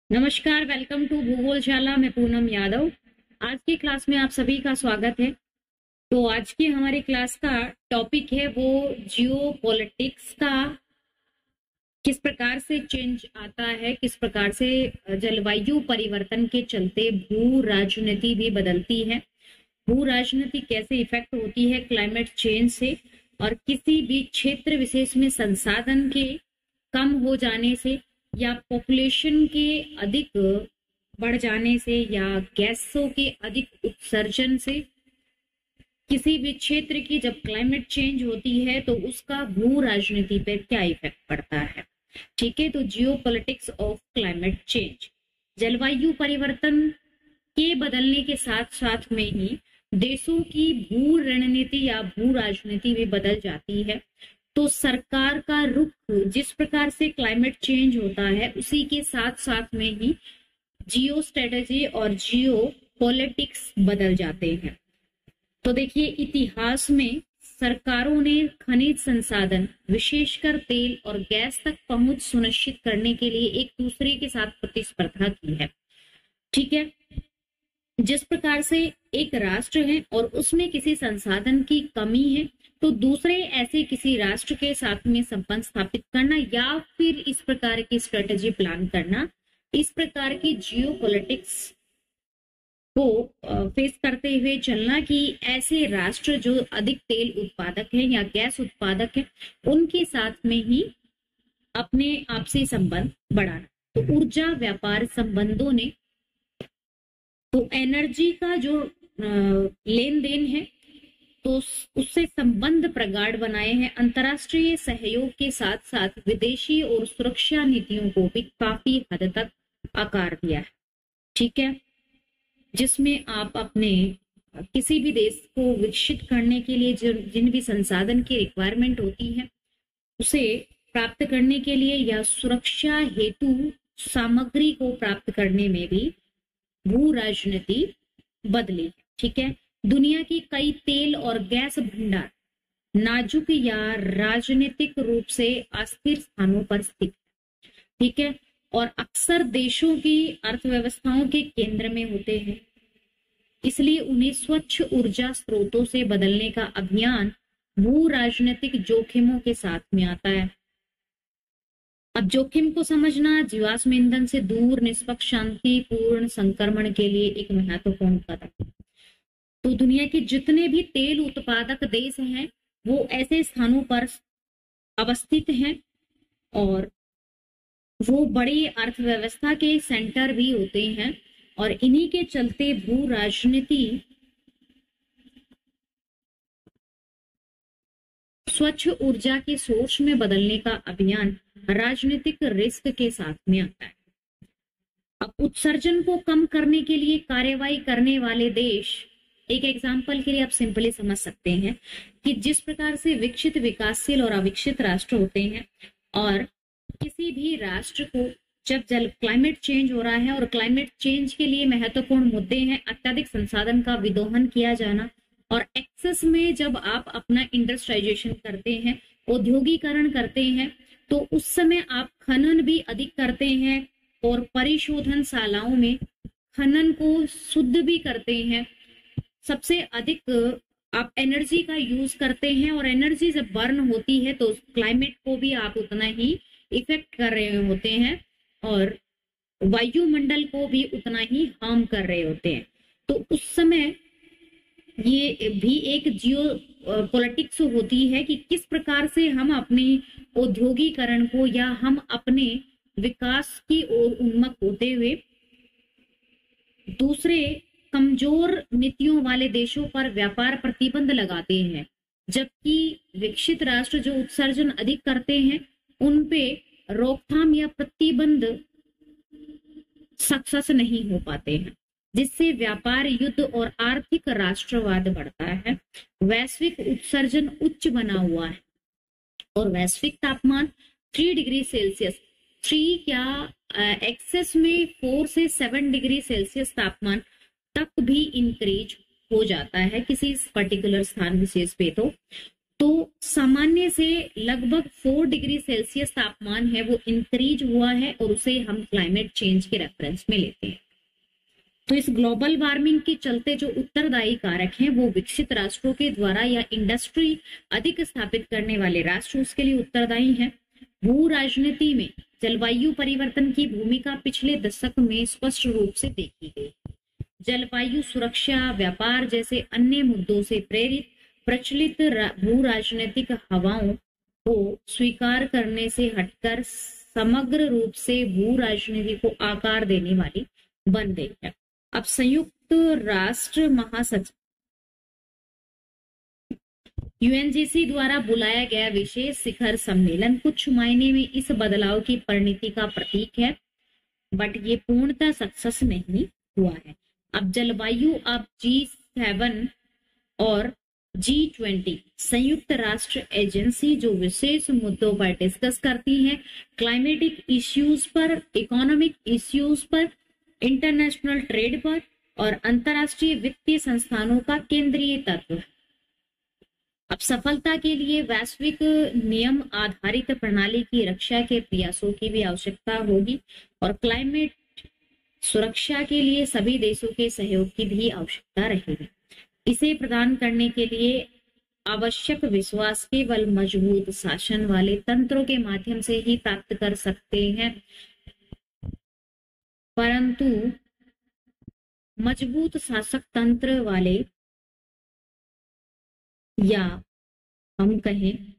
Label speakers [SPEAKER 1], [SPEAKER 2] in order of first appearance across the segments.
[SPEAKER 1] नमस्कार, welcome to भूगोलशाला। मैं पूनम यादव। आज की क्लास में आप सभी का स्वागत है। तो आज की हमारी क्लास का टॉपिक है वो जियो पॉलिटिक्स का, किस प्रकार से चेंज आता है, किस प्रकार से जलवायु परिवर्तन के चलते भू राजनीति भी बदलती है, भू राजनीति कैसे इफेक्ट होती है क्लाइमेट चेंज से, और किसी भी क्षेत्र विशेष में संसाधन के कम हो जाने से या पॉपुलेशन के अधिक बढ़ जाने से या गैसों के अधिक उत्सर्जन से किसी भी क्षेत्र की जब क्लाइमेट चेंज होती है तो उसका भू राजनीति पर क्या इफेक्ट पड़ता है। ठीक है, तो जियो पॉलिटिक्स ऑफ क्लाइमेट चेंज, जलवायु परिवर्तन के बदलने के साथ साथ में ही देशों की भू रणनीति या भू राजनीति भी बदल जाती है। तो सरकार का रुख जिस प्रकार से क्लाइमेट चेंज होता है उसी के साथ साथ में ही जियो स्ट्रेटेजी और जियो पॉलिटिक्स बदल जाते हैं। तो देखिए, इतिहास में सरकारों ने खनिज संसाधन विशेषकर तेल और गैस तक पहुंच सुनिश्चित करने के लिए एक दूसरे के साथ प्रतिस्पर्धा की है। ठीक है, जिस प्रकार से एक राष्ट्र है और उसमें किसी संसाधन की कमी है तो दूसरे ऐसे किसी राष्ट्र के साथ में संबंध स्थापित करना या फिर इस प्रकार की स्ट्रेटेजी प्लान करना, इस प्रकार की जियो पॉलिटिक्स को फेस करते हुए चलना कि ऐसे राष्ट्र जो अधिक तेल उत्पादक है या गैस उत्पादक है उनके साथ में ही अपने आपसी संबंध बढ़ाना। तो ऊर्जा व्यापार संबंधों ने तो एनर्जी का जो लेन देन है तो उससे संबंध प्रगाढ़ बनाए हैं। अंतर्राष्ट्रीय सहयोग के साथ साथ विदेशी और सुरक्षा नीतियों को भी काफी हद तक आकार दिया है। ठीक है, जिसमें आप अपने किसी भी देश को विकसित करने के लिए जिन भी संसाधन की रिक्वायरमेंट होती है उसे प्राप्त करने के लिए या सुरक्षा हेतु सामग्री को प्राप्त करने में भी भू राजनीति बदली। ठीक है, दुनिया की कई तेल और गैस भंडार नाजुक या राजनीतिक रूप से अस्थिर स्थानों पर स्थित है। ठीक है, और अक्सर देशों की अर्थव्यवस्थाओं के केंद्र में होते हैं, इसलिए उन्हें स्वच्छ ऊर्जा स्रोतों से बदलने का अभियान भू राजनीतिक जोखिमों के साथ में आता है। अब जोखिम को समझना जीवाश्म ईंधन से दूर निष्पक्ष शांतिपूर्ण संक्रमण के लिए एक महत्वपूर्ण कदम। तो दुनिया के जितने भी तेल उत्पादक देश हैं वो ऐसे स्थानों पर अवस्थित हैं और वो बड़ी अर्थव्यवस्था के सेंटर भी होते हैं, और इन्हीं के चलते भू राजनीति स्वच्छ ऊर्जा के सोर्स में बदलने का अभियान राजनीतिक रिस्क के साथ में आता है। अब उत्सर्जन को कम करने के लिए कार्रवाई करने वाले देश, एक एग्जाम्पल के लिए आप सिंपली समझ सकते हैं कि जिस प्रकार से विकसित, विकासशील और अविकसित राष्ट्र होते हैं, और किसी भी राष्ट्र को जब क्लाइमेट चेंज हो रहा है और क्लाइमेट चेंज के लिए महत्वपूर्ण मुद्दे हैं अत्यधिक संसाधन का विदोहन किया जाना, और एक्सेस में जब आप अपना इंडस्ट्रियलाइजेशन करते हैं, औद्योगिकरण करते हैं, तो उस समय आप खनन भी अधिक करते हैं और परिशोधन शालाओं में खनन को शुद्ध भी करते हैं। सबसे अधिक आप एनर्जी का यूज करते हैं, और एनर्जी जब बर्न होती है तो क्लाइमेट को भी आप उतना ही इफेक्ट कर रहे होते हैं और वायुमंडल को भी उतना ही हार्म कर रहे होते हैं। तो उस समय ये भी एक जियो पॉलिटिक्स होती है कि किस प्रकार से हम अपने औद्योगिकरण को या हम अपने विकास की ओर उन्मुख होते हुए दूसरे कमजोर नीतियों वाले देशों पर व्यापार प्रतिबंध लगाते हैं, जबकि विकसित राष्ट्र जो उत्सर्जन अधिक करते हैं उन पे रोकथाम या प्रतिबंध सक्सेस नहीं हो पाते हैं, जिससे व्यापार, युद्ध और आर्थिक राष्ट्रवाद बढ़ता है। वैश्विक उत्सर्जन उच्च बना हुआ है और वैश्विक तापमान 3 डिग्री सेल्सियस, 3 क्या एक्सेस में 4 से 7 डिग्री सेल्सियस तापमान तक भी इंक्रीज हो जाता है किसी पर्टिकुलर स्थान विशेष पे। तो सामान्य से लगभग 4 डिग्री सेल्सियस तापमान है वो इंक्रीज हुआ है और उसे हम क्लाइमेट चेंज के रेफरेंस में लेते हैं। तो इस ग्लोबल वार्मिंग के चलते जो उत्तरदायी कारक हैं वो विकसित राष्ट्रों के द्वारा या इंडस्ट्री अधिक स्थापित करने वाले राष्ट्र उसके लिए उत्तरदायी हैं। भू राजनीति में जलवायु परिवर्तन की भूमिका पिछले दशक में स्पष्ट रूप से देखी गई। जलवायु सुरक्षा, व्यापार जैसे अन्य मुद्दों से प्रेरित प्रचलित भू राजनीतिक हवाओं को स्वीकार करने से हटकर समग्र रूप से भू राजनीति को आकार देने वाली बन गई है। अब संयुक्त राष्ट्र महासचिव यूएनजीसी द्वारा बुलाया गया विशेष शिखर सम्मेलन कुछ मायने में इस बदलाव की परिणति का प्रतीक है, बट ये पूर्णतः सक्सेस नहीं हुआ है। अब जलवायु अब G7 और G20 संयुक्त राष्ट्र एजेंसी जो विशेष मुद्दों पर डिस्कस करती है, क्लाइमेटिक इश्यूज पर, इकोनॉमिक इश्यूज पर, इंटरनेशनल ट्रेड पर और अंतरराष्ट्रीय वित्तीय संस्थानों का केंद्रीय तत्व है। अब सफलता के लिए वैश्विक नियम आधारित प्रणाली की रक्षा के प्रयासों की भी आवश्यकता होगी और क्लाइमेट सुरक्षा के लिए सभी देशों के सहयोग की भी आवश्यकता रहेगी। इसे प्रदान करने के लिए आवश्यक विश्वास केवल मजबूत शासन वाले तंत्रों के माध्यम से ही प्राप्त कर सकते हैं, परंतु मजबूत शासक तंत्र वाले या हम कहें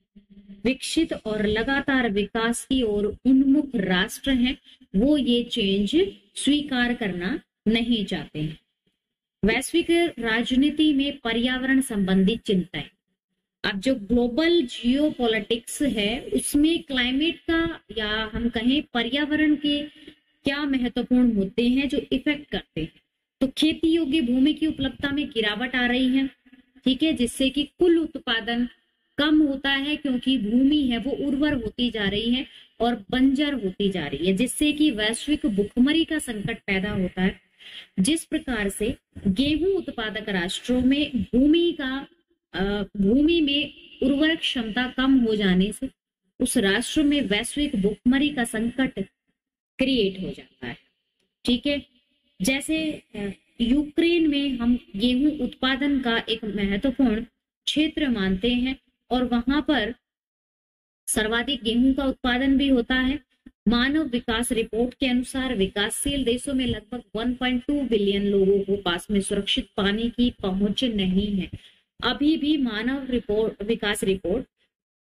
[SPEAKER 1] विकसित और लगातार विकास की ओर उन्मुख राष्ट्र हैं, वो ये चेंज स्वीकार करना नहीं चाहते हैं। वैश्विक राजनीति में पर्यावरण संबंधी चिंताएं, अब जो ग्लोबल जियोपॉलिटिक्स है उसमें क्लाइमेट का या हम कहें पर्यावरण के क्या महत्वपूर्ण मुद्दे हैं जो इफेक्ट करते हैं। तो खेती योग्य भूमि की उपलब्धता में गिरावट आ रही है, ठीक है, जिससे कि कुल उत्पादन कम होता है क्योंकि भूमि है वो उर्वर होती जा रही है और बंजर होती जा रही है, जिससे कि वैश्विक भुखमरी का संकट पैदा होता है। जिस प्रकार से गेहूं उत्पादक राष्ट्रों में भूमि में उर्वरक क्षमता कम हो जाने से उस राष्ट्र में वैश्विक भुखमरी का संकट क्रिएट हो जाता है, ठीक है। जैसे यूक्रेन में हम गेहूं उत्पादन का एक महत्वपूर्ण क्षेत्र मानते हैं और वहां पर सर्वाधिक गेहूं का उत्पादन भी होता है। मानव विकास रिपोर्ट के अनुसार विकासशील देशों में लगभग 1.2 बिलियन लोगों को पास में सुरक्षित पानी की पहुंच नहीं है। अभी भी मानव विकास रिपोर्ट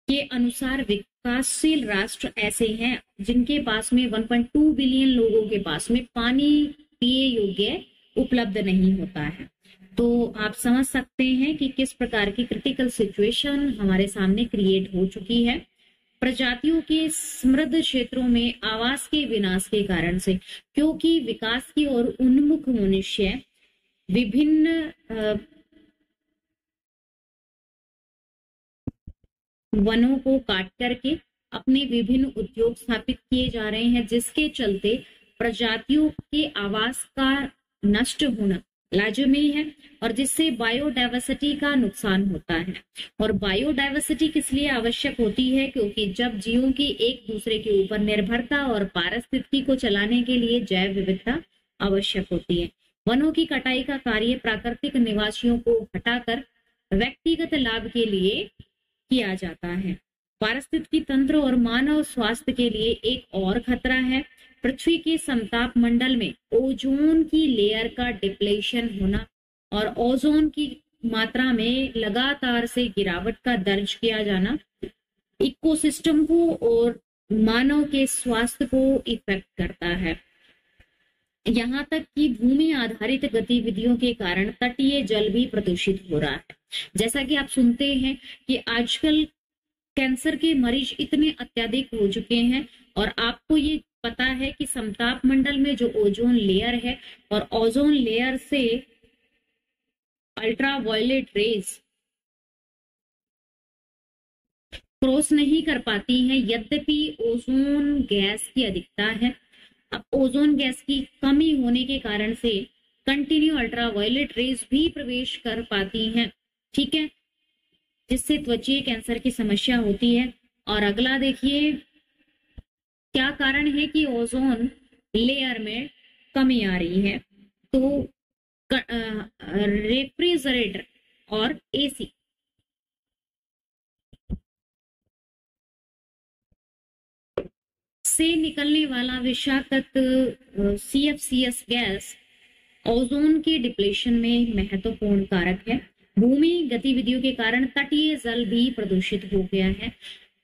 [SPEAKER 1] के अनुसार विकासशील राष्ट्र ऐसे हैं जिनके पास में 1.2 बिलियन लोगों के पास में पानी पिए योग्य उपलब्ध नहीं होता है। तो आप समझ सकते हैं कि किस प्रकार की क्रिटिकल सिचुएशन हमारे सामने क्रिएट हो चुकी है। प्रजातियों के समृद्ध क्षेत्रों में आवास के विनाश के कारण से, क्योंकि विकास की ओर उन्मुख मनुष्य विभिन्न वनों को काट करके अपने विभिन्न उद्योग स्थापित किए जा रहे हैं, जिसके चलते प्रजातियों के आवास का नष्ट होना लाजमी है और जिससे बायोडायवर्सिटी का नुकसान होता है। और बायोडायवर्सिटी किस लिए आवश्यक होती है? क्योंकि जब जीवों की एक दूसरे के ऊपर निर्भरता और पारिस्थितिकी को चलाने के लिए जैव विविधता आवश्यक होती है। वनों की कटाई का कार्य प्राकृतिक निवासियों को हटाकर व्यक्तिगत लाभ के लिए किया जाता है। पारिस्थितिकी तंत्र और मानव स्वास्थ्य के लिए एक और खतरा है। पृथ्वी के समताप मंडल में ओजोन की लेयर का डिप्लेशन होना और ओजोन की मात्रा में लगातार से गिरावट का दर्ज किया जाना इकोसिस्टम को और मानव के स्वास्थ्य को इफेक्ट करता है। यहाँ तक कि भूमि आधारित गतिविधियों के कारण तटीय जल भी प्रदूषित हो रहा है। जैसा कि आप सुनते हैं कि आजकल कैंसर के मरीज इतने अत्यधिक हो चुके हैं और आपको ये पता है कि समताप मंडल में जो ओजोन लेयर है और ओजोन लेयर से अल्ट्रावायलेट रेज क्रॉस नहीं कर पाती हैं, यद्यपि ओजोन गैस की अधिकता है। अब ओजोन गैस की कमी होने के कारण से कंटिन्यू अल्ट्रावायलेट रेज भी प्रवेश कर पाती हैं, ठीक है। जिससे त्वचीय कैंसर की समस्या होती है। और अगला देखिए, क्या कारण है कि ओजोन लेयर में कमी आ रही है? तो रेफ्रिजरेटर और एसी से निकलने वाला विषाक्त CFCS गैस ओजोन के डिप्लेशन में महत्वपूर्ण कारक है। भूमि गतिविधियों के कारण तटीय जल भी प्रदूषित हो गया है।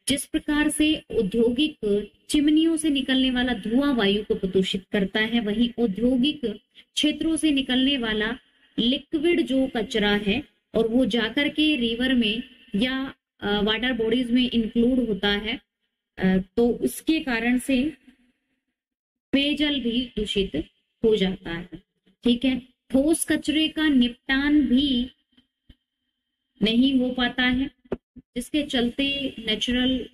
[SPEAKER 1] जिस प्रकार से औद्योगिक चिमनियों से निकलने वाला धुआं वायु को प्रदूषित करता है, वहीं औद्योगिक क्षेत्रों से निकलने वाला लिक्विड जो कचरा है और वो जाकर के रिवर में या वाटर बॉडीज में इंक्लूड होता है, तो इसके कारण से पेयजल भी दूषित हो जाता है। ठीक है, ठोस कचरे का निपटान भी नहीं हो पाता है, जिसके चलते नेचुरल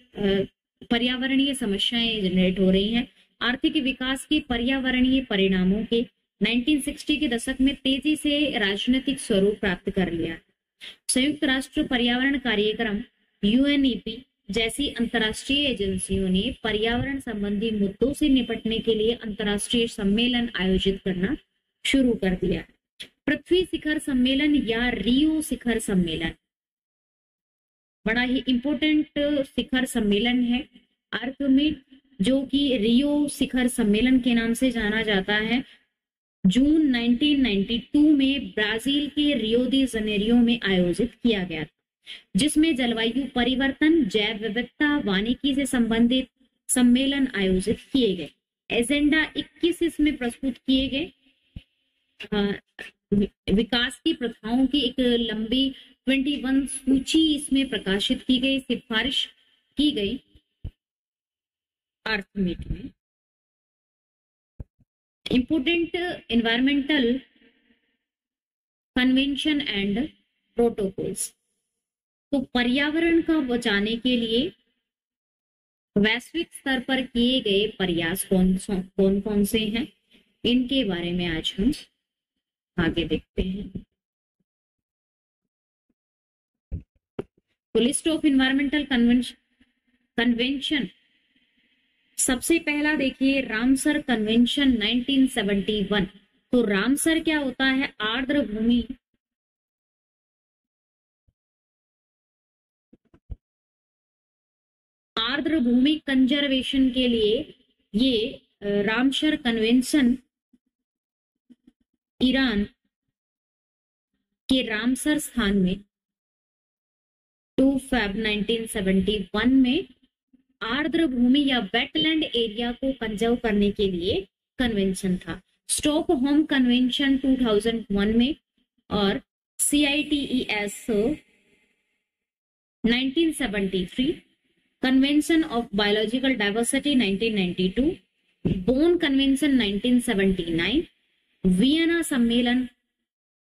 [SPEAKER 1] पर्यावरणीय समस्याएं जनरेट हो रही हैं। आर्थिक विकास के पर्यावरणीय परिणामों के 1960 के दशक में तेजी से राजनीतिक स्वरूप प्राप्त कर लिया। संयुक्त राष्ट्र पर्यावरण कार्यक्रम UNEP जैसी अंतर्राष्ट्रीय एजेंसियों ने पर्यावरण संबंधी मुद्दों से निपटने के लिए अंतर्राष्ट्रीय सम्मेलन आयोजित करना शुरू कर दिया। पृथ्वी शिखर सम्मेलन या रियो शिखर सम्मेलन बड़ा ही इंपॉर्टेंट शिखर सम्मेलन है अर्थ में, जो कि रियो शिखर सम्मेलन के नाम से जाना जाता है। जून 1992 में ब्राजील के रियो दी जनेरियो में आयोजित किया गया था, जिसमें जलवायु परिवर्तन, जैव विविधता, वानिकी से संबंधित सम्मेलन आयोजित किए गए। एजेंडा 21 इसमें प्रस्तुत किए गए। विकास की प्रथाओं की एक लंबी 21 सूची इसमें प्रकाशित की गई, सिफारिश की गई अर्थमीट में। Important environmental convention and protocols, तो पर्यावरण को बचाने के लिए वैश्विक स्तर पर किए गए प्रयास कौन कौन से हैं, इनके बारे में आज हम आगे देखते हैं। तो लिस्ट ऑफ इन्वायरमेंटल कन्वेंशन, सबसे पहला देखिए रामसर कन्वेंशन 1971। तो रामसर क्या होता है? आर्द्र भूमि कंजर्वेशन के लिए ये रामसर कन्वेंशन ईरान के रामसर स्थान में 2 फरवरी 1971 में आर्द्र भूमि या वेटलैंड एरिया को कंजर्व करने के लिए कन्वेंशन था। स्टॉकहोम कन्वेंशन 2001 में और CITES 1973, convention of biological diversity 1992, bone convention 1979, Vienna सम्मेलन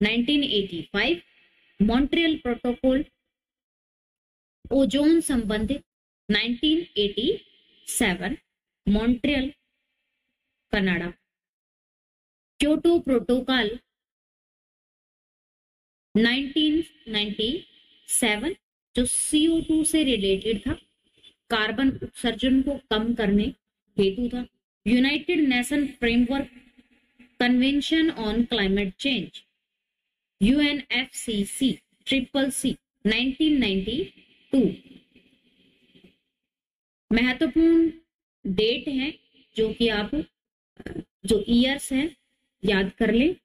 [SPEAKER 1] 1985, मॉन्ट्रियल प्रोटोकॉल ओजोन संबंधित 1987, मॉन्ट्रियल कनाडा, क्योटो प्रोटोकॉल 1997 जो CO2 से रिलेटेड था, कार्बन उत्सर्जन को कम करने हेतु था। United nation framework convention on climate change UNFCCC 1992। महत्वपूर्ण डेट है जो कि आप जो ईयर्स हैं याद कर ले।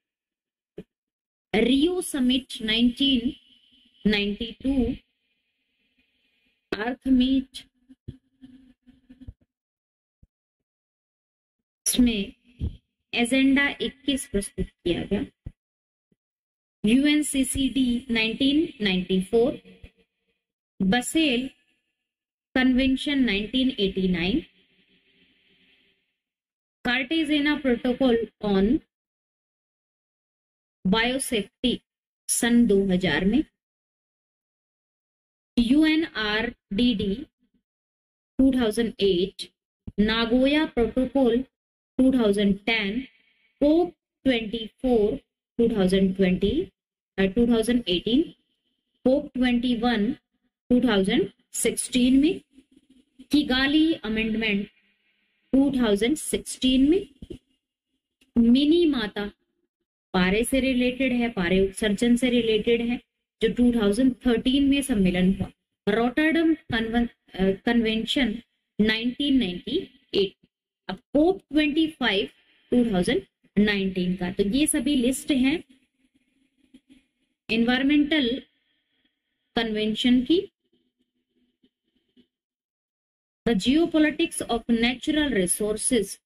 [SPEAKER 1] रियो समिट 1992, अर्थ मीट में एजेंडा 21 प्रस्तुत किया गया। UNCCD 1994, Basel convention 1989, Cartagena protocol on biosafety सन 2000 में, UNRDD 2008, Nagoya protocol 2010, COP 24 2018, COP 21 2016 में, किगाली अमेंडमेंट 2016 में, मिनी माता पारे से रिलेटेड है, पारे उत्सर्जन से रिलेटेड है, जो 2013 में सम्मेलन हुआ, रॉटरडम कन्वेंशन 1998, अब कोप 25 2019 का। तो ये सभी लिस्ट है एनवायरमेंटल कन्वेंशन की। The geopolitics of natural resources,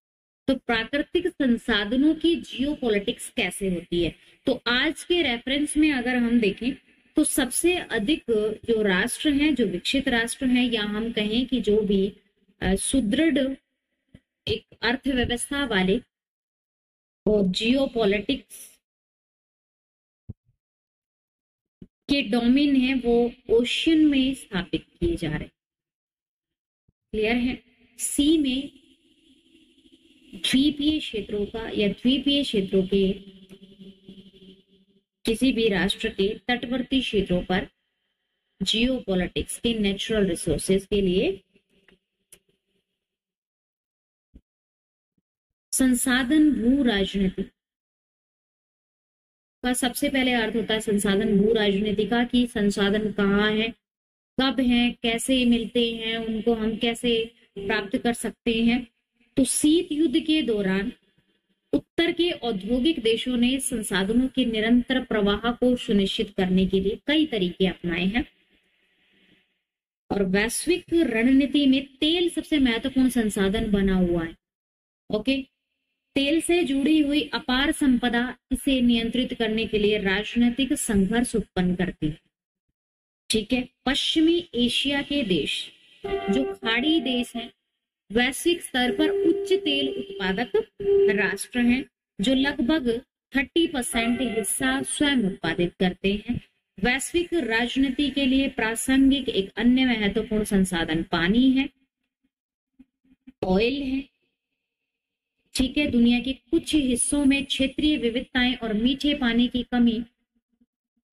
[SPEAKER 1] तो प्राकृतिक संसाधनों की जियोपॉलिटिक्स कैसे होती है। तो आज के रेफरेंस में अगर हम देखें तो सबसे अधिक जो राष्ट्र हैं, जो विकसित राष्ट्र हैं, या हम कहें कि जो भी सुदृढ़ एक अर्थव्यवस्था वाले और जियोपॉलिटिक्स के डोमेन है, वो ओशियन में स्थापित किए जा रहे। क्लियर है। सी में द्वीपीय क्षेत्रों का या द्वीपीय क्षेत्रों के किसी भी राष्ट्र के तटवर्ती क्षेत्रों पर जियोपॉलिटिक्स के नेचुरल रिसोर्सेज के लिए संसाधन भू राजनीति का सबसे पहले अर्थ होता है संसाधन भू राजनीति का, कि संसाधन कहाँ है, कब हैं, कैसे मिलते हैं, उनको हम कैसे प्राप्त कर सकते हैं। तो शीत युद्ध के दौरान उत्तर के औद्योगिक देशों ने संसाधनों के निरंतर प्रवाह को सुनिश्चित करने के लिए कई तरीके अपनाए हैं, और वैश्विक रणनीति में तेल सबसे महत्वपूर्ण संसाधन बना हुआ है। ओके, तेल से जुड़ी हुई अपार संपदा इसे नियंत्रित करने के लिए राजनीतिक संघर्ष उत्पन्न करती है। ठीक है। पश्चिमी एशिया के देश जो खाड़ी देश हैं, वैश्विक स्तर पर उच्च तेल उत्पादक राष्ट्र हैं, जो लगभग 30% हिस्सा स्वयं उत्पादित करते हैं। वैश्विक राजनीति के लिए प्रासंगिक एक अन्य महत्वपूर्ण संसाधन पानी है, ऑयल है। ठीक है। दुनिया के कुछ हिस्सों में क्षेत्रीय विविधताएं और मीठे पानी की कमी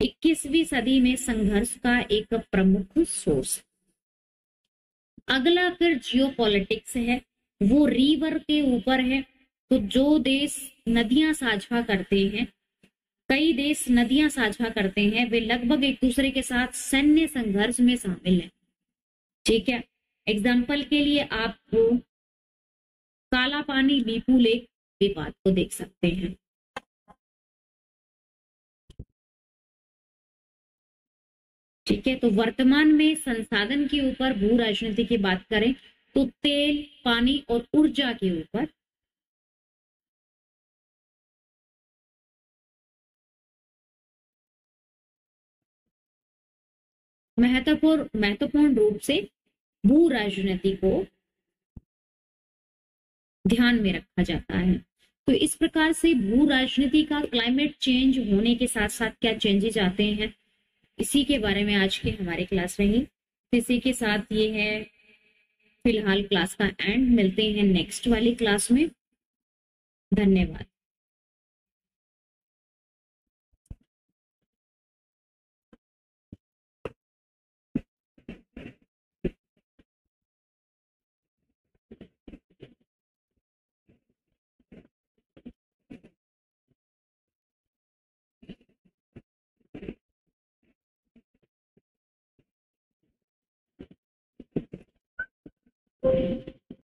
[SPEAKER 1] 21वीं सदी में संघर्ष का एक प्रमुख सोर्स। अगला फिर जियोपॉलिटिक्स है, वो रिवर के ऊपर है। तो जो देश नदियां साझा करते हैं, कई देश नदियां साझा करते हैं, वे लगभग एक दूसरे के साथ सैन्य संघर्ष में शामिल हैं। ठीक है। एग्जाम्पल के लिए आप काला पानी लीपू लेक विवाद को देख सकते हैं। ठीक है। तो वर्तमान में संसाधन के ऊपर भू राजनीति की बात करें तो तेल, पानी और ऊर्जा के ऊपर महत्वपूर्ण रूप से भू राजनीति को ध्यान में रखा जाता है। तो इस प्रकार से भू राजनीति का क्लाइमेट चेंज होने के साथ साथ क्या चेंजेस आते हैं, इसी के बारे में आज के हमारे क्लास रही। इसी के साथ ये है फिलहाल क्लास का एंड। मिलते हैं नेक्स्ट वाली क्लास में। धन्यवाद।